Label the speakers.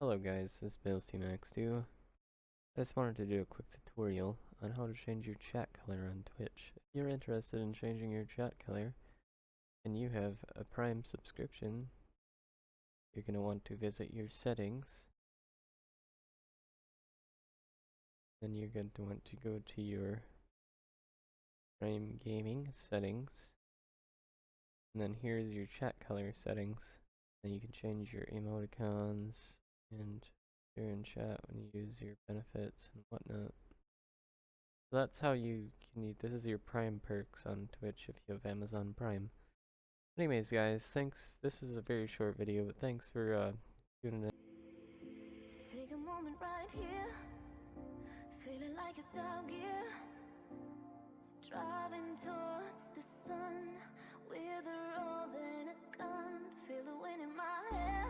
Speaker 1: Hello guys, this is BailsTeamX2. I just wanted to do a quick tutorial on how to change your chat color on Twitch. If you're interested in changing your chat color and you have a Prime subscription, you're going to want to visit your settings. Then you're going to want to go to your Prime Gaming settings. And then here's your chat color settings. Then you can change your emoticons and share in chat when you use your benefits and whatnot. So that's how you can use, this is your Prime perks on Twitch if you have Amazon Prime. Anyways guys, thanks, this was a very short video, but thanks for tuning in.
Speaker 2: Take a moment right here, feeling like it's out gear, driving towards the sun with a rose and a gun, feel the wind in my hair.